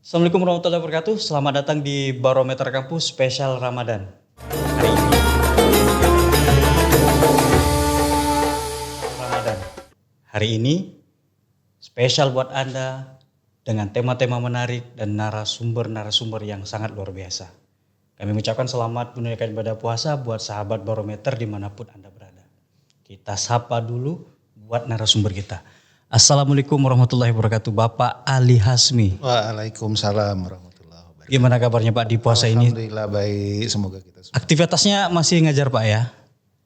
Assalamualaikum warahmatullahi wabarakatuh. Selamat datang di Barometer Kampus Spesial Ramadan. Hari ini Ramadan. Hari ini spesial buat Anda dengan tema-tema menarik dan narasumber-narasumber yang sangat luar biasa. Kami mengucapkan selamat menunaikan ibadah puasa buat sahabat Barometer dimanapun Anda berada. Kita sapa dulu buat narasumber kita. Assalamualaikum warahmatullahi wabarakatuh, Bapak Ali Hasmi. Waalaikumsalam warahmatullahi wabarakatuh. Gimana kabarnya Pak di puasa ini? Alhamdulillah baik, semoga kita semua. Aktivitasnya masih ngajar Pak ya?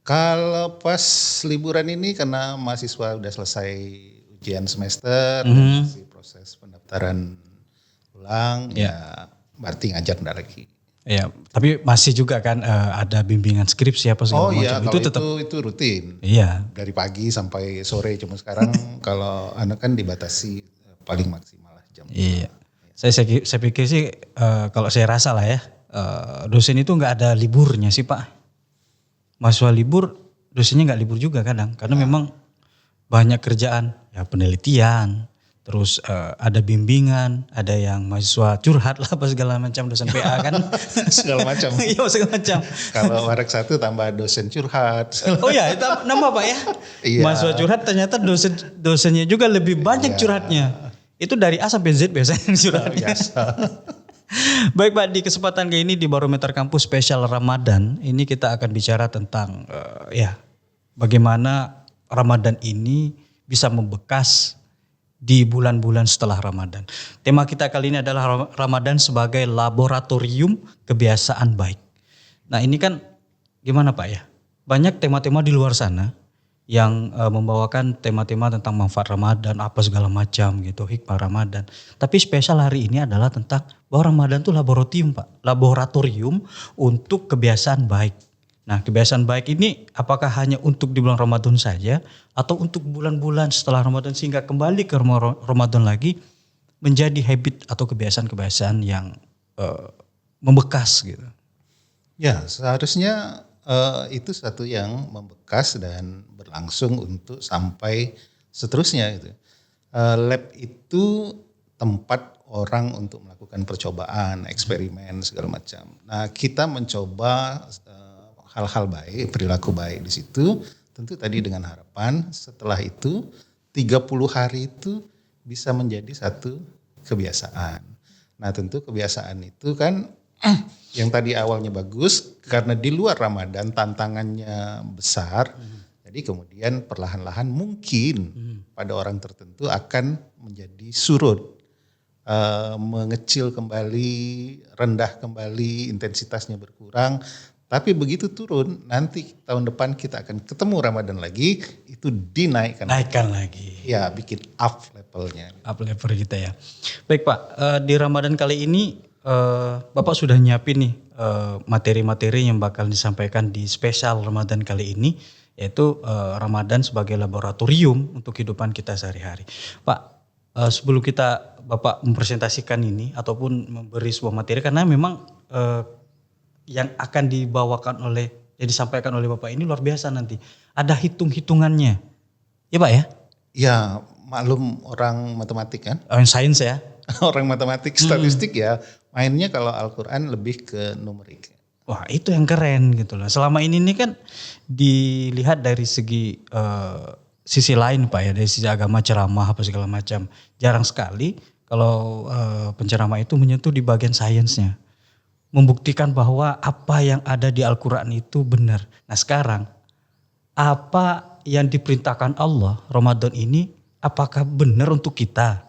Kalau pas liburan ini karena mahasiswa udah selesai ujian semester, dan masih proses pendaftaran ulang, ya berarti ngajar enggak lagi. Ya, tapi masih juga kan ada bimbingan skripsi apa segala macam. Iya, Itu kalau tetap itu rutin. Iya. Dari pagi sampai sore, cuma sekarang kalau anak kan dibatasi paling maksimal lah jam. Iya. Saya pikir sih kalau saya rasa lah ya, dosen itu nggak ada liburnya sih Pak. Mahasiswa libur, dosennya nggak libur juga kadang, karena memang banyak kerjaan, ya penelitian, terus ada bimbingan, ada yang mahasiswa curhat lah apa segala macam, dosen PA kan. Segala macam. Iya segala macam. Kalau Warek 1 tambah dosen curhat. Oh ya, itu nama Pak ya? Iya. Mahasiswa curhat ternyata dosennya juga lebih banyak curhatnya. Itu dari A sampai Z biasanya curhatnya. Biasa. Baik Pak, di kesempatan kali ini di Barometer Kampus Spesial Ramadan, ini kita akan bicara tentang bagaimana Ramadan ini bisa membekas di bulan-bulan setelah Ramadan. Tema kita kali ini adalah Ramadan sebagai laboratorium kebiasaan baik. Nah ini kan gimana Pak ya? Banyak tema-tema di luar sana yang membawakan tema-tema tentang manfaat Ramadan, apa segala macam gitu, hikmah Ramadan. Tapi spesial hari ini adalah tentang bahwa Ramadan itu laboratorium Pak. Laboratorium untuk kebiasaan baik. Nah kebiasaan baik ini apakah hanya untuk di bulan Ramadan saja atau untuk bulan-bulan setelah Ramadan sehingga kembali ke Ramadan lagi menjadi habit atau kebiasaan-kebiasaan yang membekas gitu. Ya seharusnya itu satu yang membekas dan berlangsung untuk sampai seterusnya gitu. Lab itu tempat orang untuk melakukan percobaan, eksperimen segala macam. Nah kita mencoba hal-hal baik, perilaku baik di situ, tentu tadi dengan harapan setelah itu 30 hari itu bisa menjadi satu kebiasaan. Nah tentu kebiasaan itu kan yang tadi awalnya bagus karena di luar Ramadan tantangannya besar, jadi kemudian perlahan-lahan mungkin pada orang tertentu akan menjadi surut, mengecil kembali, rendah kembali, intensitasnya berkurang. Tapi begitu turun, nanti tahun depan kita akan ketemu Ramadan lagi, itu dinaikkan. Naikkan lagi. Ya, bikin up levelnya. Up level kita ya. Baik Pak, di Ramadan kali ini Bapak sudah nyiapin nih materi-materi yang bakal disampaikan di spesial Ramadan kali ini, yaitu Ramadan sebagai laboratorium untuk kehidupan kita sehari-hari. Pak, sebelum Bapak mempresentasikan ini ataupun memberi sebuah materi, karena memang yang akan disampaikan oleh Bapak ini luar biasa nanti. Ada hitung-hitungannya. Ya Pak ya? Ya maklum orang matematik kan. Orang sains ya? Orang matematik statistik ya mainnya kalau Al-Quran lebih ke numerik. Wah itu yang keren gitu loh. Selama ini kan dilihat dari segi sisi lain Pak ya. Dari sisi agama, ceramah apa segala macam. Jarang sekali kalau penceramah itu menyentuh di bagian sainsnya. Membuktikan bahwa apa yang ada di Al-Quran itu benar. Nah sekarang apa yang diperintahkan Allah Ramadan ini apakah benar untuk kita?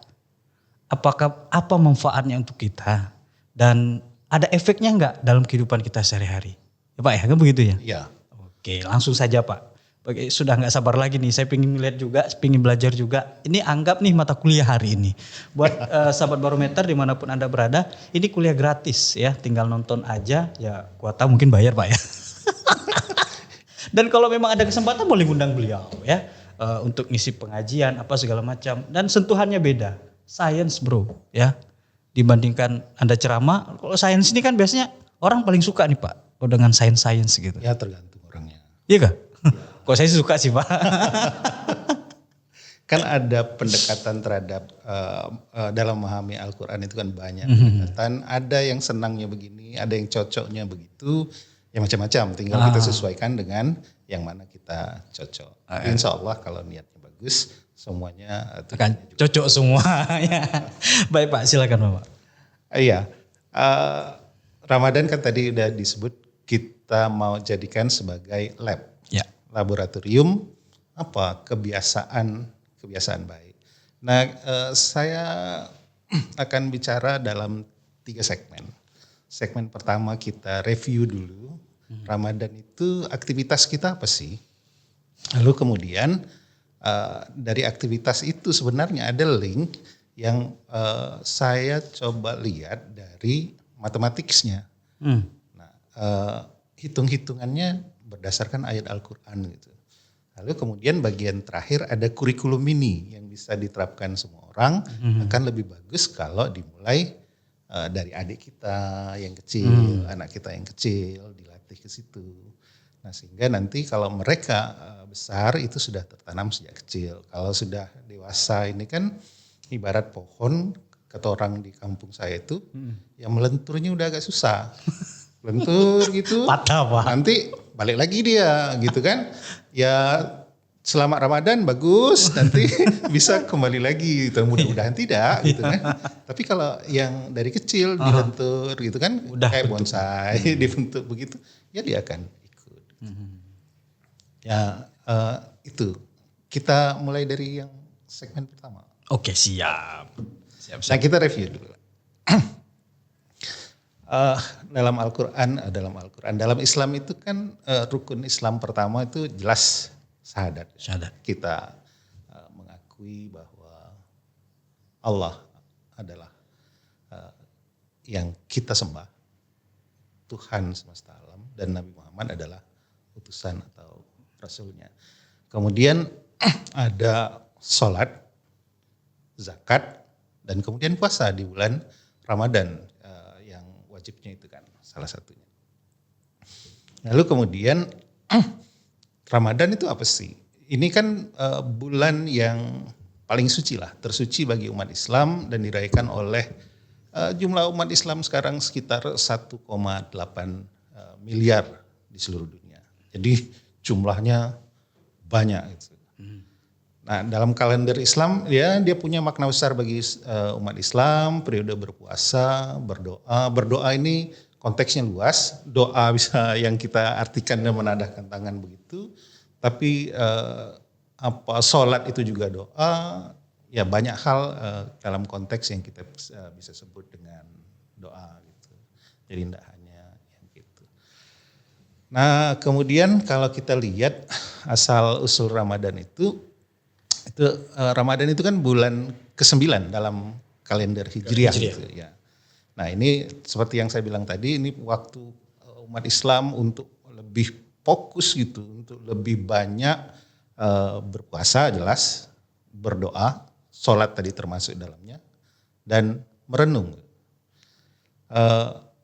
Apa manfaatnya untuk kita? Dan ada efeknya enggak dalam kehidupan kita sehari-hari? Ya Pak ya kan begitu ya? Iya. Oke langsung saja Pak. Sudah nggak sabar lagi nih, saya pengen lihat juga, pengen belajar juga. Ini anggap nih mata kuliah hari ini. Buat sahabat Barometer dimanapun Anda berada, ini kuliah gratis ya, tinggal nonton aja, ya kuota mungkin bayar Pak ya. Dan kalau memang ada kesempatan boleh undang beliau ya, untuk ngisi pengajian apa segala macam. Dan sentuhannya beda, science bro ya. Dibandingkan Anda ceramah, kalau science ini kan biasanya orang paling suka nih Pak, dengan science gitu. Ya tergantung orangnya. Iya kah? Kok saya suka sih Pak. kan ada pendekatan terhadap dalam memahami Al-Quran itu kan banyak pendekatan. Ada yang senangnya begini, ada yang cocoknya begitu, ya macam-macam. Tinggal kita sesuaikan dengan yang mana kita cocok. Insya Allah kalau niatnya bagus, semuanya Akan cocok semua. Ya. Baik Pak, silakan Bapak. Iya, Ramadan kan tadi udah disebut kita mau jadikan sebagai lab, Ya. laboratorium kebiasaan baik. Nah, saya akan bicara dalam 3 segmen. Segmen pertama kita review dulu Ramadan itu aktivitas kita apa sih? Lalu kemudian dari aktivitas itu sebenarnya ada link yang saya coba lihat dari matematiknya. Nah, hitung-hitungannya berdasarkan ayat Al-Quran gitu. Lalu kemudian bagian terakhir ada kurikulum ini yang bisa diterapkan semua orang. Akan lebih bagus kalau dimulai dari adik kita yang kecil, anak kita yang kecil dilatih ke situ. Nah sehingga nanti kalau mereka besar itu sudah tertanam sejak kecil. Kalau sudah dewasa ini kan ibarat pohon, kata orang di kampung saya itu, yang melenturnya udah agak susah. Lentur gitu, Patah Pak. nanti balik lagi dia gitu kan. Ya selamat Ramadan bagus, nanti bisa kembali lagi gitu. Mudah-mudahan tidak gitu kan. Tapi kalau yang dari kecil dilentur gitu kan, Udah kayak bentuk. bonsai dibentuk begitu, ya dia akan ikut. Ya itu, kita mulai dari yang segmen pertama. Oke, siap. Nah kita review dulu. Dalam Al-Quran, dalam Islam itu kan rukun Islam pertama itu jelas syahadat. Kita mengakui bahwa Allah adalah yang kita sembah, Tuhan semesta alam, dan Nabi Muhammad adalah utusan atau rasulnya. Kemudian ada sholat, zakat, dan kemudian puasa di bulan Ramadan yang wajibnya itu kan salah satunya. Lalu kemudian Ramadan itu apa sih? Ini kan bulan yang paling suci lah, tersuci bagi umat Islam dan dirayakan oleh jumlah umat Islam sekarang sekitar 1,8 miliar di seluruh dunia. Jadi jumlahnya banyak itu. Nah, dalam kalender Islam dia punya makna besar bagi umat Islam, periode berpuasa, berdoa. Berdoa ini konteksnya luas, doa bisa yang kita artikan dan menadahkan tangan begitu. Tapi sholat itu juga doa, ya banyak hal dalam konteks yang kita bisa sebut dengan doa gitu. Jadi tidak hanya yang gitu. Nah, kemudian kalau kita lihat asal usul Ramadan itu Ramadan itu kan bulan ke-9 dalam kalender Hijriah. Gitu, ya. Nah ini seperti yang saya bilang tadi, ini waktu umat Islam untuk lebih fokus gitu, untuk lebih banyak berpuasa jelas, berdoa, sholat tadi termasuk dalamnya, dan merenung.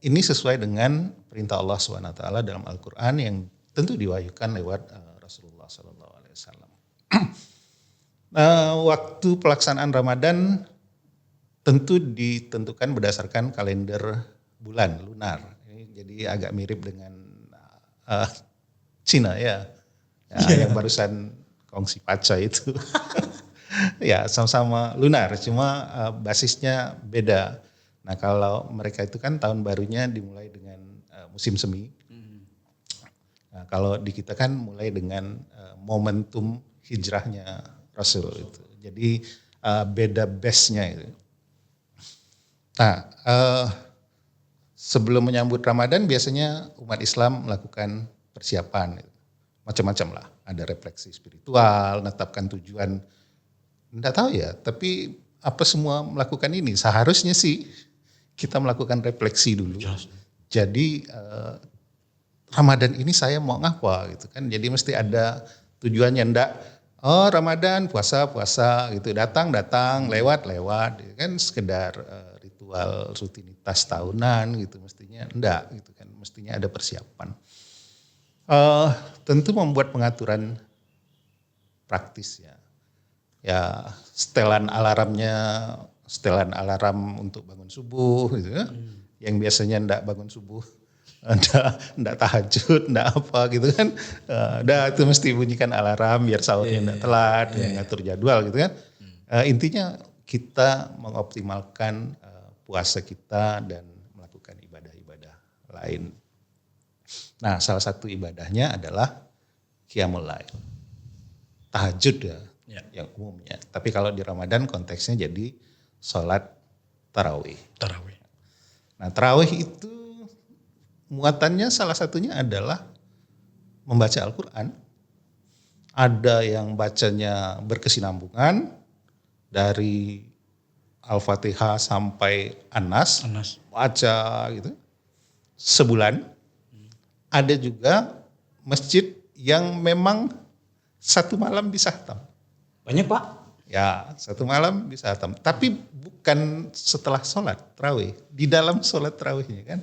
Ini sesuai dengan perintah Allah SWT dalam Al-Quran yang tentu diwahyukan lewat Rasulullah SAW. Waktu pelaksanaan Ramadan tentu ditentukan berdasarkan kalender bulan lunar. Jadi agak mirip dengan Cina ya, yang barusan kongsi paca itu. Ya sama-sama lunar, cuma basisnya beda. Nah kalau mereka itu kan tahun barunya dimulai dengan musim semi. Nah, kalau di kita kan mulai dengan momentum hijrahnya Rasul itu. Jadi beda base-nya itu. Nah, sebelum menyambut Ramadan biasanya umat Islam melakukan persiapan. Macam-macam lah. Ada refleksi spiritual, menetapkan tujuan. Enggak tahu ya, tapi apa semua melakukan ini? Seharusnya sih kita melakukan refleksi dulu. Jadi Ramadan ini saya mau ngapa gitu kan. Jadi mesti ada tujuannya, enggak Ramadan puasa gitu, datang lewat gitu kan, sekedar ritual rutinitas tahunan gitu, mestinya enggak gitu kan, mestinya ada persiapan. Tentu membuat pengaturan praktis ya. ya setelan alarm untuk bangun subuh gitu ya. Yang biasanya ndak bangun subuh, ndak tahajud, ndak apa gitu kan. Itu mesti bunyikan alarm biar sahurnya ndak telat, yang ngatur jadwal gitu kan. Intinya kita mengoptimalkan puasa kita dan melakukan ibadah-ibadah lain. Nah, salah satu ibadahnya adalah qiyamul lail. Tahajud ya, yang umumnya. Tapi kalau di Ramadan konteksnya jadi sholat tarawih. Nah, tarawih itu muatannya salah satunya adalah membaca Al-Quran. Ada yang bacanya berkesinambungan dari Al-Fatihah sampai An-Nas. Baca gitu sebulan. Ada juga masjid yang memang satu malam bisa khatam. Banyak Pak? Ya, satu malam bisa khatam. Tapi bukan setelah sholat tarawih. Di dalam sholat tarawihnya kan.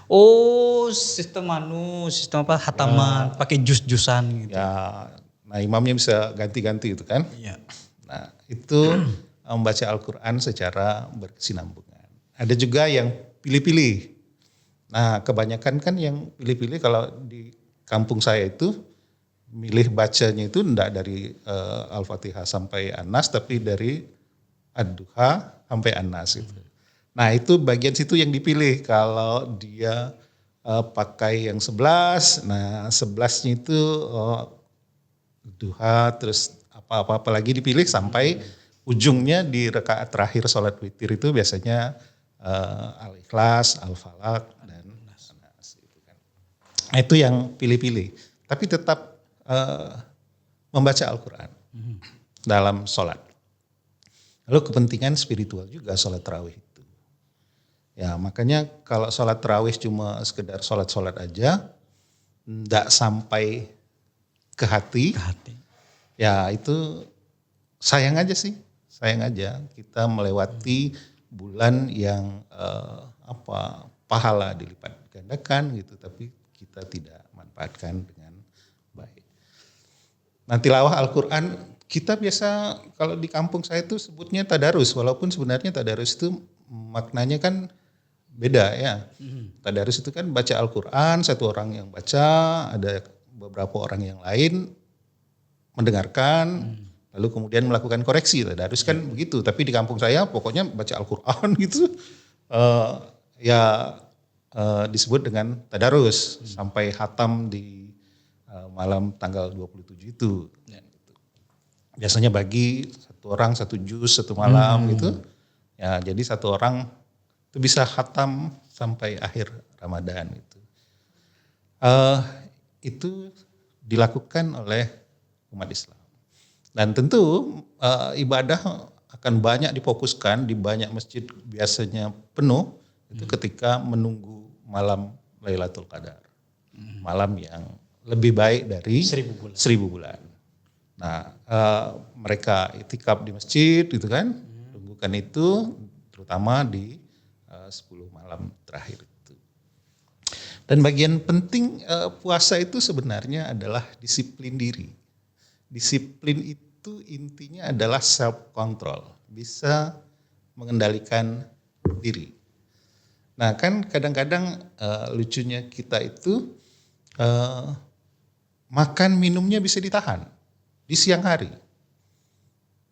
Oh, sistem apa hataman, pakai jus-jusan gitu. Ya, nah imamnya bisa ganti-ganti itu kan. Iya. Nah, itu membaca Al-Quran secara berkesinambungan. Ada juga yang pilih-pilih. Nah, kebanyakan kan yang pilih-pilih kalau di kampung saya itu milih bacanya itu enggak dari Al-Fatihah sampai An-Nas, tapi dari Ad-Duha sampai An-Nas itu. Nah, itu bagian situ yang dipilih. Kalau dia pakai yang 11, nah 11-nya itu Duha, terus apa-apa lagi dipilih sampai ujungnya di rakaat terakhir sholat witir itu biasanya Al-Ikhlas, Al-Falaq, dan An-Nas. Nah, itu yang pilih-pilih. Tapi tetap membaca Al-Quran dalam sholat. Lalu kepentingan spiritual juga sholat tarawih itu. Ya, makanya kalau sholat tarawih cuma sekedar sholat-sholat aja, enggak sampai ke hati. Ya itu sayang aja sih. Sayang aja kita melewati bulan yang pahala dilipat gandakan gitu, tapi kita tidak manfaatkan dengan baik. Nah, tilawah Al-Quran kita biasa kalau di kampung saya itu sebutnya tadarus, walaupun sebenarnya tadarus itu maknanya kan beda ya. Tadarus itu kan baca Al-Quran, satu orang yang baca, ada beberapa orang yang lain mendengarkan, lalu kemudian melakukan koreksi. Tadarus kan begitu, tapi di kampung saya pokoknya baca Al-Quran gitu. Disebut dengan tadarus sampai khatam di malam tanggal 27 itu. Biasanya bagi satu orang satu juz satu malam gitu. Ya, jadi satu orang itu bisa khatam sampai akhir Ramadan itu. Itu dilakukan oleh umat Islam. Dan tentu ibadah akan banyak difokuskan di banyak masjid, biasanya penuh itu ketika menunggu malam Lailatul Qadar. Malam yang lebih baik dari 1000 bulan. Nah, mereka itikaf di masjid gitu kan, tunggukan itu terutama di 10 malam terakhir itu. Dan bagian penting puasa itu sebenarnya adalah disiplin diri. Disiplin itu intinya adalah self control, bisa mengendalikan diri. Nah, kan kadang-kadang lucunya kita itu makan minumnya bisa ditahan di siang hari.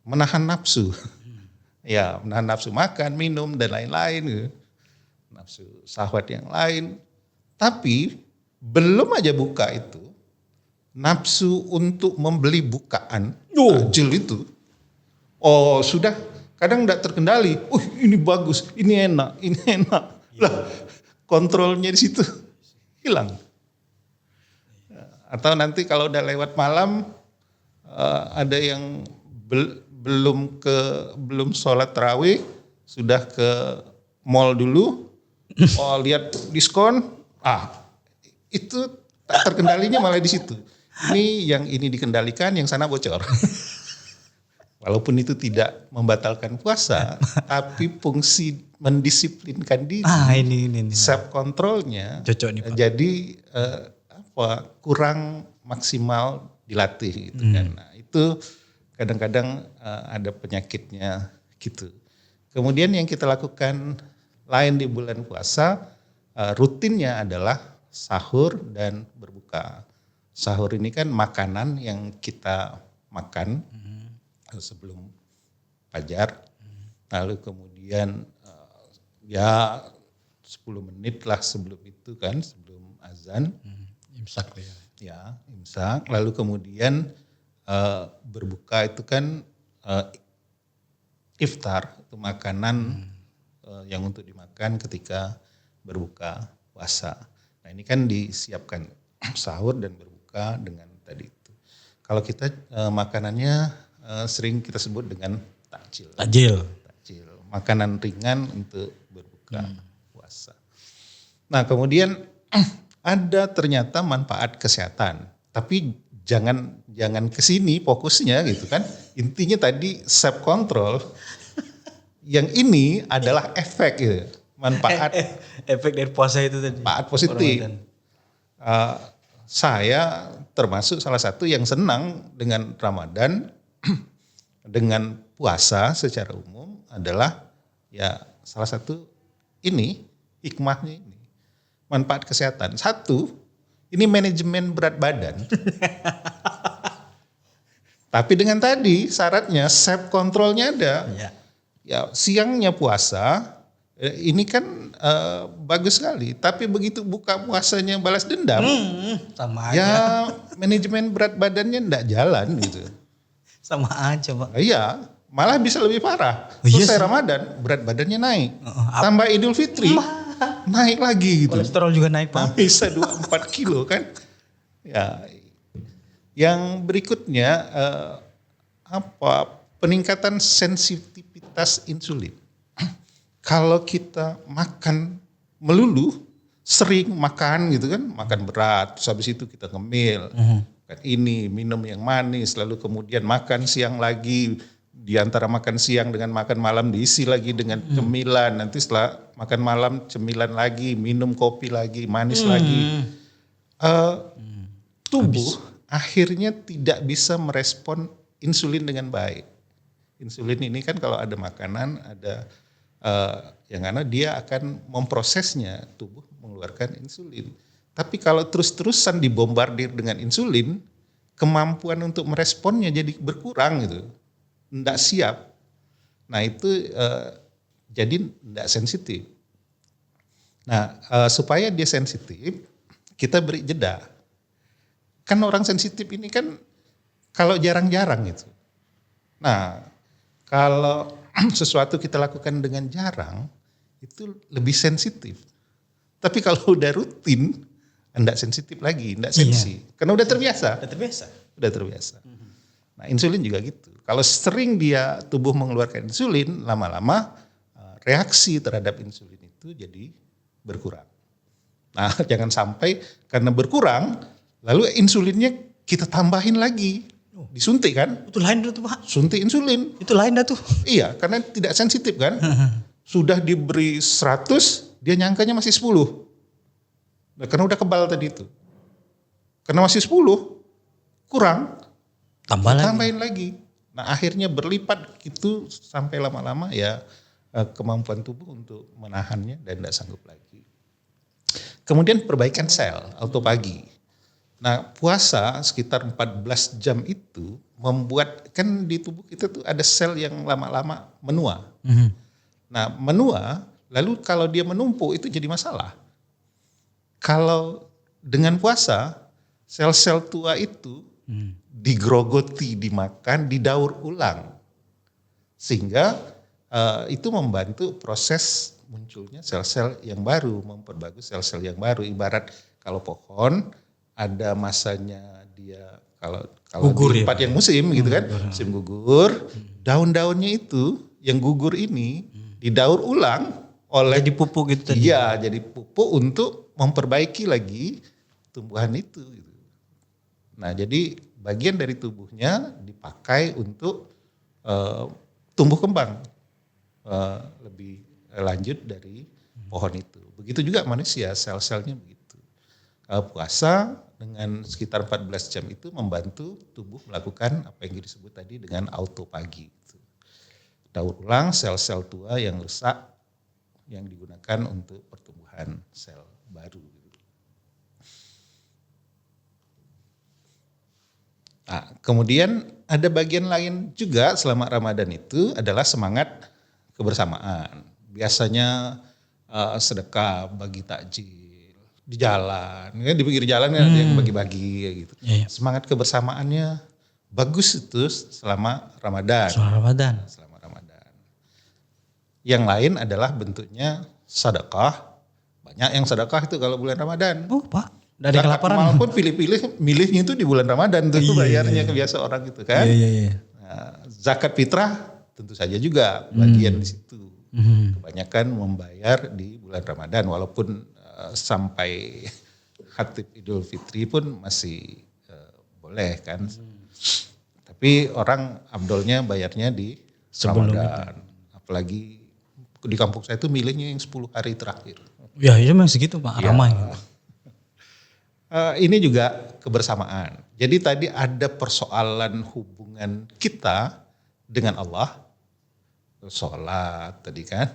Menahan nafsu. Ya, menahan nafsu makan, minum, dan lain-lain. Nafsu syahwat yang lain. Tapi belum aja buka itu, nafsu untuk membeli bukaan, takjil itu, sudah kadang tidak terkendali. Ini bagus, ini enak. Lah, kontrolnya di situ hilang. Atau nanti kalau udah lewat malam, ada yang belum sholat tarawih, sudah ke mall dulu, lihat diskon, itu tak terkendalinya malah di situ. Ini yang ini dikendalikan, yang sana bocor. Walaupun itu tidak membatalkan puasa, tapi fungsi mendisiplinkan diri, ini. self controlnya cocok nih, Pak. Jadi kurang maksimal dilatih gitu kan. Nah, itu kadang-kadang ada penyakitnya gitu. Kemudian yang kita lakukan lain di bulan puasa, rutinnya adalah sahur dan berbuka. Sahur ini kan makanan yang kita makan sebelum fajar, lalu kemudian ya 10 menit lah sebelum itu kan, sebelum azan. Imsak ya. Ya, imsak. Lalu kemudian berbuka itu kan iftar, itu makanan yang untuk dimakan ketika berbuka puasa. Nah ini kan disiapkan sahur dan berbuka dengan tadi itu. Kalau kita makanannya sering kita sebut dengan takjil. Takjil. Makanan ringan untuk berbuka puasa. Nah kemudian ada ternyata manfaat kesehatan, tapi jangan ke sini fokusnya gitu kan. Intinya tadi self control. Yang ini adalah efek gitu, manfaat. Efek dari puasa itu tadi. Manfaat positif. Saya termasuk salah satu yang senang dengan Ramadan, dengan puasa secara umum adalah ya salah satu ini hikmahnya ini. Manfaat kesehatan. Satu, ini manajemen berat badan. Tapi dengan tadi syaratnya self controlnya ada. Ya siangnya puasa, ini kan bagus sekali. Tapi begitu buka puasanya balas dendam, sama ya aja. manajemen berat badannya enggak jalan gitu. Sama aja Pak. Iya, malah bisa lebih parah. Iya Selesai sih. Ramadan berat badannya naik. Tambah Idul Fitri naik lagi gitu. Kolesterol juga naik Pak. Bisa 2-4 kilo kan. Ya, yang berikutnya peningkatan sensitivitas insulin. Kalau kita makan melulu, sering makan gitu kan, makan berat, terus habis itu kita ngemil, kan ini minum yang manis, lalu kemudian makan siang lagi, di antara makan siang dengan makan malam diisi lagi dengan cemilan, nanti setelah makan malam cemilan lagi, minum kopi lagi, manis lagi. Tubuh akhirnya tidak bisa merespon insulin dengan baik. Insulin ini kan kalau ada makanan, ada yang mana dia akan memprosesnya, tubuh mengeluarkan insulin. Tapi kalau terus-terusan dibombardir dengan insulin, kemampuan untuk meresponnya jadi berkurang gitu, tidak siap. Nah itu jadi tidak sensitif. Nah supaya dia sensitif, kita beri jeda. Kan orang sensitif ini kan kalau jarang-jarang gitu. Nah kalau sesuatu kita lakukan dengan jarang, itu lebih sensitif. Tapi kalau udah rutin, enggak sensitif lagi, enggak sensi. Karena udah terbiasa. Udah terbiasa. Nah insulin juga gitu. Kalau sering dia tubuh mengeluarkan insulin, lama-lama reaksi terhadap insulin itu jadi berkurang. Nah jangan sampai karena berkurang, lalu insulinnya kita tambahin lagi. Disuntik kan? Itu lain tuh Pak. Suntik insulin. Itu lain dah tuh. Iya, karena tidak sensitif kan. Sudah diberi 100, dia nyangkanya masih 10. Nah, karena udah kebal tadi itu. Karena masih 10, kurang. Tambahin lagi. Nah akhirnya berlipat gitu sampai lama-lama ya kemampuan tubuh untuk menahannya dan tidak sanggup lagi. Kemudian perbaikan sel, autofagi. Nah puasa sekitar 14 jam itu membuat, kan di tubuh kita tuh ada sel yang lama-lama menua. Nah menua, lalu kalau dia menumpuk itu jadi masalah. Kalau dengan puasa, sel-sel tua itu digrogoti, dimakan, didaur ulang. Sehingga itu membantu proses munculnya sel-sel yang baru, memperbagus sel-sel yang baru. Ibarat kalau pohon, ada masanya dia kalau gugur di tempat yang musim gitu kan, musim gugur, daun-daunnya itu yang gugur ini didaur ulang oleh jadi pupuk gitu tadi. Iya, jadi pupuk untuk memperbaiki lagi tumbuhan itu. Gitu. Nah, jadi bagian dari tubuhnya dipakai untuk tumbuh kembang lebih lanjut dari pohon itu. Begitu juga manusia, sel-selnya begitu. Puasa dengan sekitar 14 jam itu membantu tubuh melakukan apa yang disebut tadi dengan autopagi. Daur ulang sel-sel tua yang rusak yang digunakan untuk pertumbuhan sel baru. Nah, kemudian ada bagian lain juga selama Ramadan itu adalah semangat kebersamaan. Biasanya sedekah, bagi takjil di jalan, ya di pinggir jalan kan ada yang bagi-bagi kayak gitu. Iya. Semangat kebersamaannya bagus itu selama Ramadan. Soal Ramadan. Selama Ramadan. Yang lain adalah bentuknya sedekah. Banyak yang sedekah itu kalau bulan Ramadan. Oh Pak, dari Zakat kelaparan. mal pun milihnya itu di bulan Ramadan tuh bayarnya ke biasa orang gitu kan. Iya. Nah, zakat fitrah tentu saja juga bagian di situ. Kebanyakan membayar di bulan Ramadan walaupun sampai Khatib Idul Fitri pun masih boleh kan. Tapi orang abdolnya bayarnya di Sebelum Ramadan. Apalagi di kampung saya itu milihnya yang 10 hari terakhir. Ya itu memang segitu Pak, ramai. Ini juga kebersamaan. Jadi tadi ada persoalan hubungan kita dengan Allah, sholat tadi kan,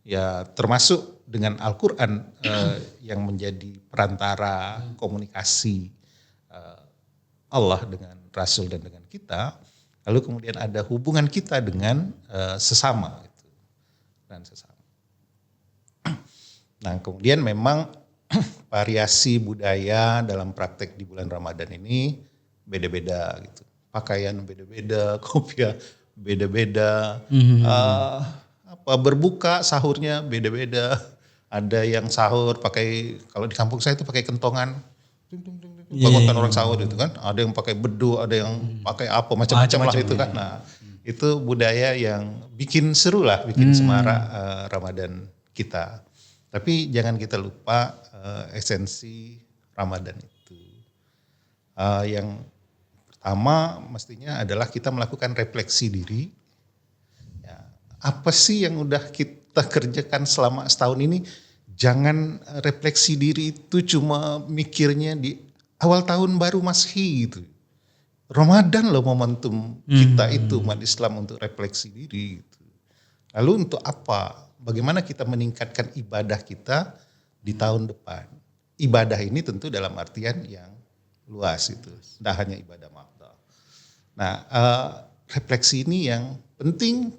ya termasuk dengan Al-Quran yang menjadi perantara komunikasi Allah dengan Rasul dan dengan kita. Lalu kemudian ada hubungan kita dengan sesama gitu, dan sesama. Nah kemudian memang variasi budaya dalam praktek di bulan Ramadan ini beda-beda gitu. Pakaian beda-beda, kopiah beda-beda, berbuka sahurnya beda-beda. Ada yang sahur pakai, kalau di kampung saya itu pakai kentongan, bangunkan orang sahur itu kan. Ada yang pakai bedu, ada yang pakai apa macam-macam lah itu kan. Nah itu budaya yang bikin seru lah, bikin semarak Ramadan kita. Tapi jangan kita lupa esensi Ramadan itu. Yang pertama mestinya adalah kita melakukan refleksi diri. Ya, apa sih yang udah kita kerjakan selama setahun ini? Jangan refleksi diri itu cuma mikirnya di awal tahun baru Masehi gitu. Ramadan loh momentum kita itu umat Islam untuk refleksi diri gitu. Lalu untuk apa? Bagaimana kita meningkatkan ibadah kita di tahun depan? Ibadah ini tentu dalam artian yang luas itu, tidak hanya ibadah mahdoh. Nah, refleksi ini yang penting.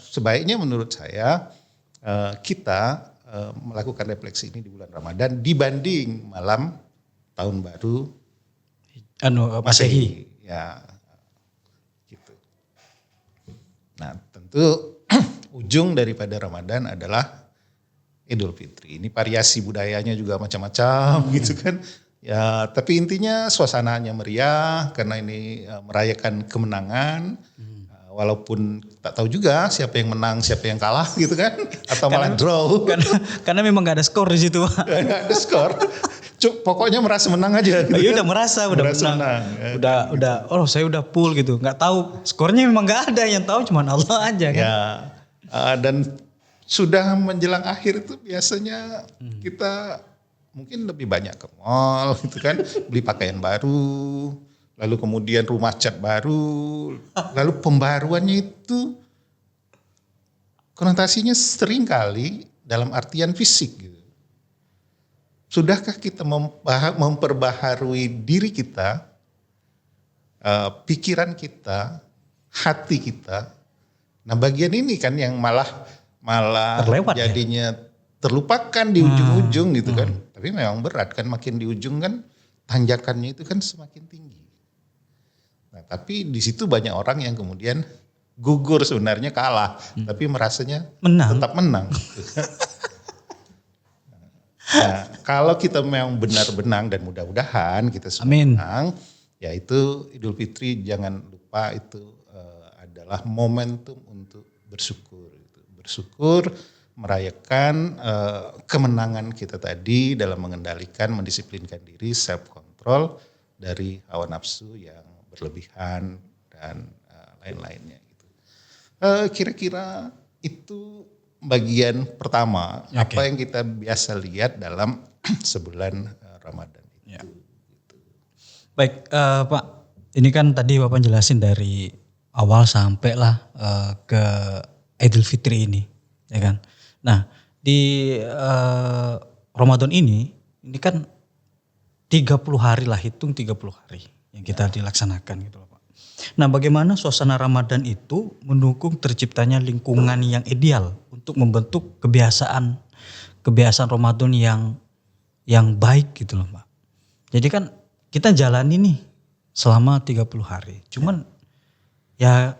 Sebaiknya menurut saya kita melakukan refleksi ini di bulan Ramadan dibanding malam tahun baru Masehi. Ya, gitu. Nah, tentu ujung daripada Ramadan adalah Idul Fitri. Ini variasi budayanya juga macam-macam gitu kan. Ya, tapi intinya suasananya meriah karena ini merayakan kemenangan. Walaupun tak tahu juga siapa yang menang, siapa yang kalah gitu kan, atau malah draw. Karena memang gak ada skor di situ Pak. Gak ada skor. Pokoknya merasa menang aja. Gitu Iya kan? udah merasa, udah menang. Udah, oh saya udah full gitu. Nggak tahu skornya memang nggak ada, yang tahu cuma Allah aja kan. Ya, dan sudah menjelang akhir itu biasanya kita mungkin lebih banyak ke mall gitu kan, beli pakaian baru, lalu kemudian rumah cat baru, lalu pembaruannya itu konotasinya sering kali dalam artian fisik gitu. Sudahkah kita memperbaharui diri kita, pikiran kita, hati kita? Nah bagian ini kan yang malah terlewat, jadinya terlupakan di ujung-ujung gitu kan. Tapi memang berat kan, makin di ujung kan tanjakannya itu kan semakin tinggi. Nah tapi di situ banyak orang yang kemudian gugur sebenarnya kalah, tapi merasanya tetap menang. Gitu kan. Nah, kalau kita memang benar-benar dan mudah-mudahan kita semua menang, yaitu Idul Fitri jangan lupa itu adalah momentum untuk bersyukur. Bersyukur merayakan kemenangan kita tadi dalam mengendalikan, mendisiplinkan diri, self control dari hawa nafsu yang berlebihan dan lain-lainnya. Gitu. Kira-kira itu bagian pertama, apa yang kita biasa lihat dalam sebulan Ramadan itu. Gitu. Baik, Pak. Ini kan tadi Bapak jelasin dari awal sampai lah ke Idul Fitri ini, ya kan. Nah, di Ramadan ini kan 30 hari lah, hitung 30 hari yang kita dilaksanakan gitu loh Pak. Nah, bagaimana suasana Ramadan itu mendukung terciptanya lingkungan yang ideal untuk membentuk kebiasaan Ramadan yang baik gitu loh Pak. Jadi kan kita jalani nih selama 30 hari. Cuman ya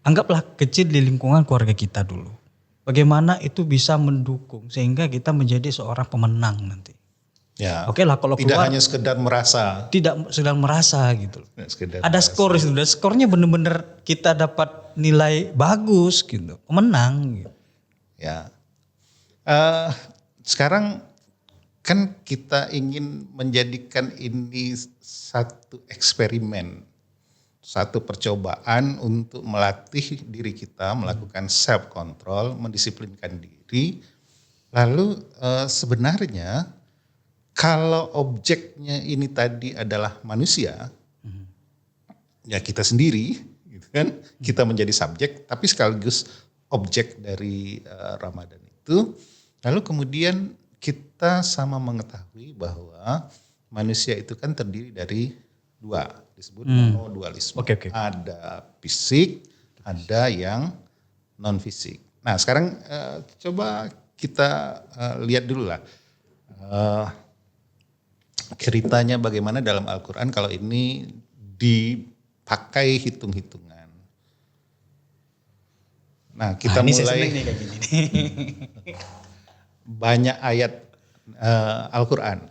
anggaplah kecil di lingkungan keluarga kita dulu. Bagaimana itu bisa mendukung sehingga kita menjadi seorang pemenang nanti. Ya. Oke lah kalau Tidak keluar hanya sekedar merasa. tidak sedang merasa gitu loh. Sekedar Ada skor itu, dan skornya bener-bener kita dapat nilai bagus gitu, pemenang gitu. Ya. Sekarang kan kita ingin menjadikan ini satu eksperimen, satu percobaan untuk melatih diri kita melakukan self control, mendisiplinkan diri. Lalu sebenarnya kalau objeknya ini tadi adalah manusia, ya kita sendiri, gitu kan? Kita menjadi subjek, tapi sekaligus objek dari Ramadan itu. Lalu kemudian kita sama mengetahui bahwa manusia itu kan terdiri dari dua, disebut monodualisme. Oke. Ada fisik, ada yang non fisik. Nah sekarang coba kita lihat dulu lah ceritanya bagaimana dalam Al-Quran kalau ini dipakai hitung-hitungan. Nah kita Ini saya mulai seneng nih kayak gini nih. banyak ayat Al-Quran.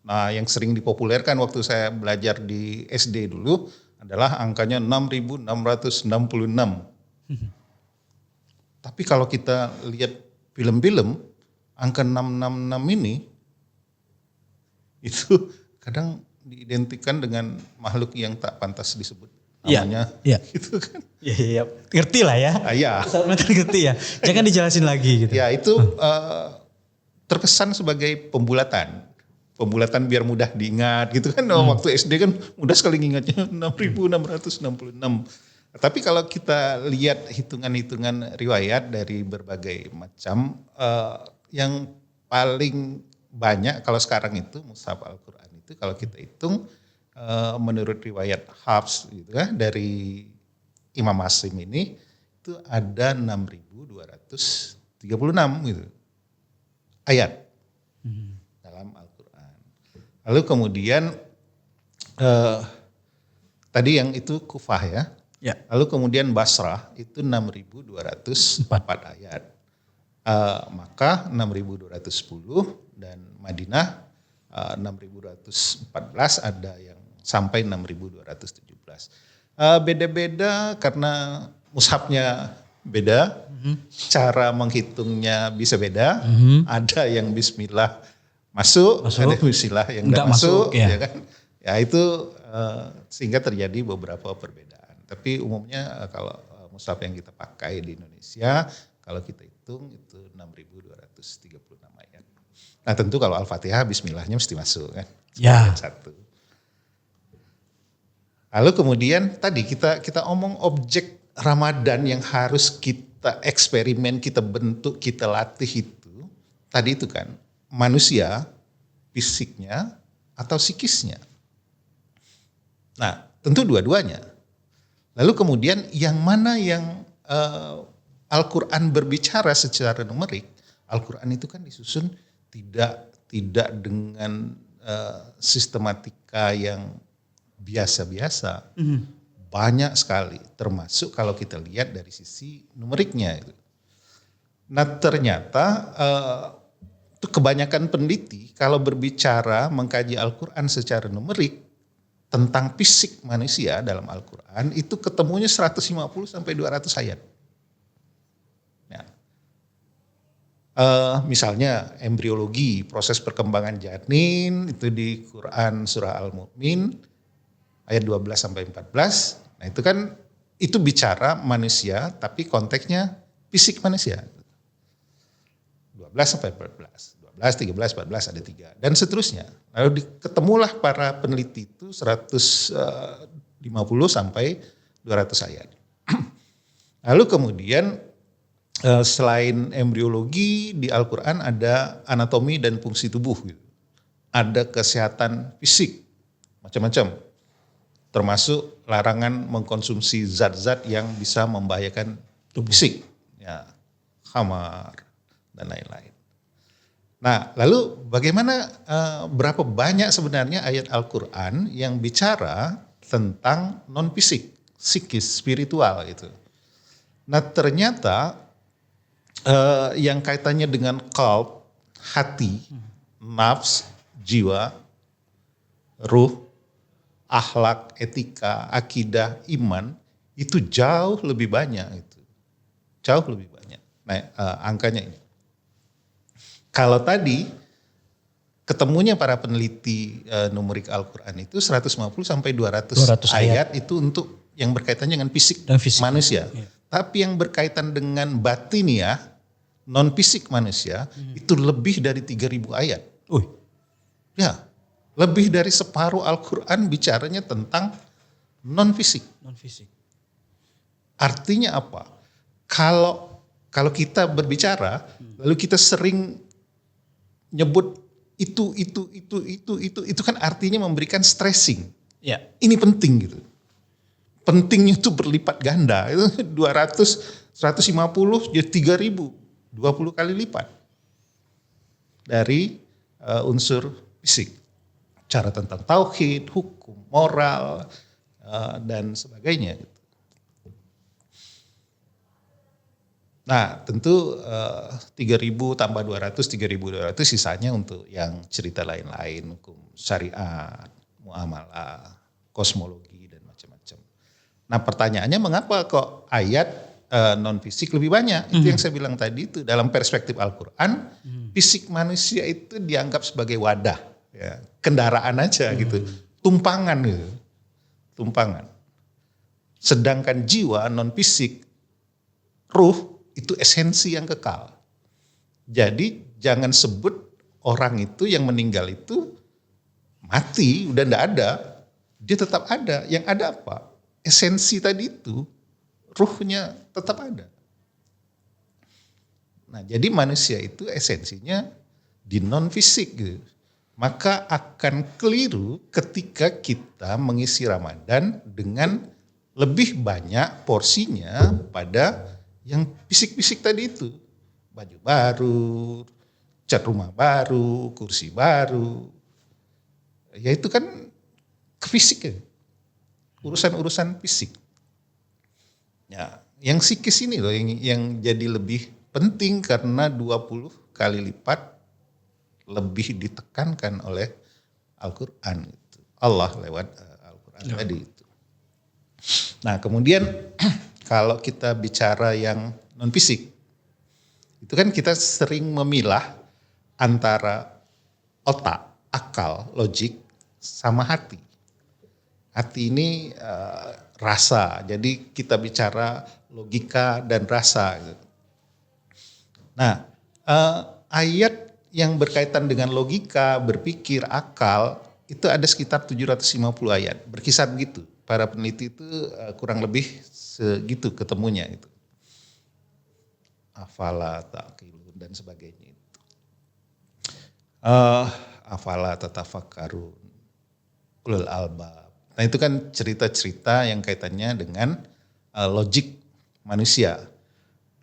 Nah yang sering dipopulerkan waktu saya belajar di SD dulu adalah angkanya 6.666. Tapi kalau kita lihat film-film, angka 666 ini itu kadang diidentikan dengan makhluk yang tak pantas disebut namanya. Iya. Gitu kan. Iya. Ngerti lah ya. Ya. Ngerti ya. Jangan dijelasin lagi gitu. Ya itu terkesan sebagai pembulatan. Pembulatan biar mudah diingat gitu kan. Waktu SD kan mudah sekali ngingatnya 6.666. Tapi kalau kita lihat hitungan-hitungan riwayat dari berbagai macam, yang paling banyak kalau sekarang itu mushaf Al-Quran itu kalau kita hitung menurut riwayat Hafs gitu kan dari Imam Hasim ini itu ada 6.236 gitu ayat dalam Al-Quran. Lalu kemudian tadi yang itu Kufah ya. Lalu kemudian Basrah itu 6.204 ayat. Maka 6.210 dan Madinah 6.214 ada yang sampai 6.217. Beda-beda karena mushafnya beda, cara menghitungnya bisa beda. Ada yang Bismillah masuk, ada Bismillah yang tidak masuk, ya kan? Ya itu sehingga terjadi beberapa perbedaan. Tapi umumnya kalau mushaf yang kita pakai di Indonesia, kalau kita hitung itu 6.236 ayat. Nah tentu kalau Al-Fatihah Bismillahnya mesti masuk kan. Ya. Satu. Lalu kemudian tadi kita omong objek Ramadan yang harus kita eksperimen, kita bentuk, kita latih itu. Tadi itu kan manusia, fisiknya atau psikisnya. Nah tentu dua-duanya. Lalu kemudian yang mana yang Al-Quran berbicara secara numerik, Al-Quran itu kan disusun tidak dengan sistematika yang biasa-biasa. Banyak sekali, termasuk kalau kita lihat dari sisi numeriknya. Nah ternyata itu kebanyakan peneliti kalau berbicara mengkaji Al-Quran secara numerik tentang fisik manusia dalam Al-Quran itu ketemunya 150 sampai 200 ayat. Misalnya embriologi, proses perkembangan janin itu di Quran surah Al-Mu'min ayat 12 sampai 14. Nah itu kan itu bicara manusia tapi konteksnya fisik manusia. 12 sampai 14. 12 14, 13, 14 ada 3 dan seterusnya. Lalu ketemulah para peneliti itu 150 sampai 200 ayat. Lalu kemudian selain embriologi di Al-Quran ada anatomi dan fungsi tubuh gitu. Ada kesehatan fisik macam-macam. Termasuk larangan mengkonsumsi zat-zat yang bisa membahayakan fisik. Ya, khamar dan lain-lain. Nah, lalu bagaimana berapa banyak sebenarnya ayat Al-Quran yang bicara tentang non-fisik, psikis, spiritual gitu. Nah, ternyata yang kaitannya dengan qalb, hati, nafs, jiwa, ruh, akhlak, etika, akidah, iman itu jauh lebih banyak itu. Jauh lebih banyak. Nah, angkanya ini. Kalau tadi ketemunya para peneliti numerik Al-Quran itu 150 sampai 200 ayat itu untuk yang berkaitan dengan fisik dan fisik manusia. Ya. Tapi yang berkaitan dengan batiniah, non fisik manusia itu lebih dari 3.000 ayat. Ya, lebih dari separuh Al-Quran bicaranya tentang non fisik. Non fisik. Artinya apa? Kalau kita berbicara, lalu kita sering nyebut itu kan artinya memberikan stressing. Ya. Ini penting gitu. Pentingnya itu berlipat ganda. Itu 200, 150 jadi 3.000, 20 kali lipat dari unsur fisik. Cara tentang tauhid, hukum, moral dan sebagainya. Nah, tentu 3.000 tambah 200, 3.200 sisanya untuk yang cerita lain-lain, hukum syariat, muamalah, kosmologi dan macam-macam. Nah, pertanyaannya mengapa kok ayat non fisik lebih banyak? Itu yang saya bilang tadi itu dalam perspektif Al-Qur'an, fisik manusia itu dianggap sebagai wadah, ya, kendaraan aja gitu, tumpangan gitu. Tumpangan. Sedangkan jiwa non fisik, ruh itu esensi yang kekal. Jadi jangan sebut orang itu yang meninggal itu mati, udah enggak ada. Dia tetap ada. Yang ada apa? Esensi tadi itu, ruhnya tetap ada. Nah, jadi manusia itu esensinya di non fisik gitu. Maka akan keliru ketika kita mengisi Ramadan dengan lebih banyak porsinya pada yang fisik-fisik tadi itu. Baju baru, cat rumah baru, kursi baru. Ya itu kan ke fisik ya. Urusan-urusan fisik. Ya, yang psikis ini loh yang jadi lebih penting karena 20 kali lipat lebih ditekankan oleh Al-Quran. Allah lewat Al-Quran tadi itu. Nah, kemudian kalau kita bicara yang non fisik, itu kan kita sering memilah antara otak, akal, logik, sama hati. Hati ini rasa, jadi kita bicara logika dan rasa. Nah, ayat yang berkaitan dengan logika, berpikir, akal, itu ada sekitar 750 ayat, berkisar begitu. Para peneliti itu kurang lebih segitu ketemunya itu. Afala ta'qilun dan sebagainya itu. Afala tatafakkarun, ulul albab. Nah itu kan cerita-cerita yang kaitannya dengan logik manusia.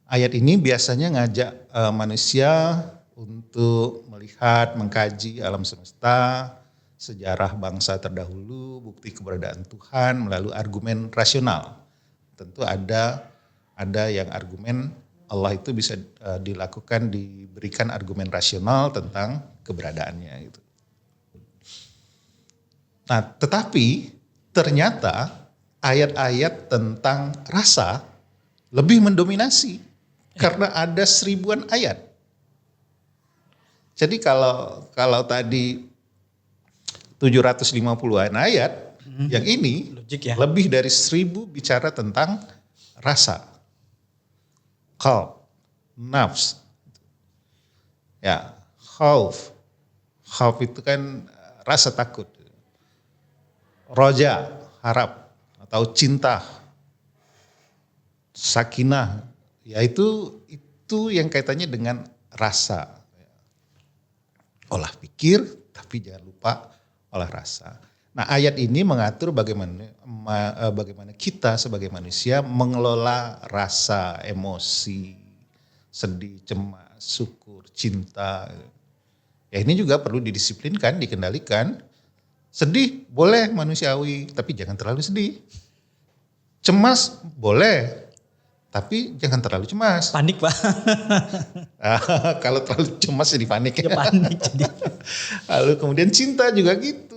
Ayat ini biasanya ngajak manusia untuk melihat, mengkaji alam semesta, sejarah bangsa terdahulu, bukti keberadaan Tuhan melalui argumen rasional. Tentu ada yang argumen Allah itu bisa diberikan argumen rasional tentang keberadaannya gitu. Nah, tetapi ternyata ayat-ayat tentang rasa lebih mendominasi karena ada 1000-an ayat. Jadi kalau tadi 750-an ayat, yang ini logik ya. Lebih dari 1000 bicara tentang rasa, qalb, nafs, ya, khauf. Khauf itu kan rasa takut. Roja, harap atau cinta. Sakinah, yaitu itu yang kaitannya dengan rasa. Olah pikir, tapi jangan lupa olah rasa. Nah, ayat ini mengatur bagaimana kita sebagai manusia mengelola rasa, emosi, sedih, cemas, syukur, cinta. Ya ini juga perlu didisiplinkan, dikendalikan. Sedih boleh manusiawi, tapi jangan terlalu sedih. Cemas boleh, tapi jangan terlalu cemas. Panik Pak. Kalau terlalu cemas jadi panik. Ya panik jadi. Lalu kemudian cinta juga gitu.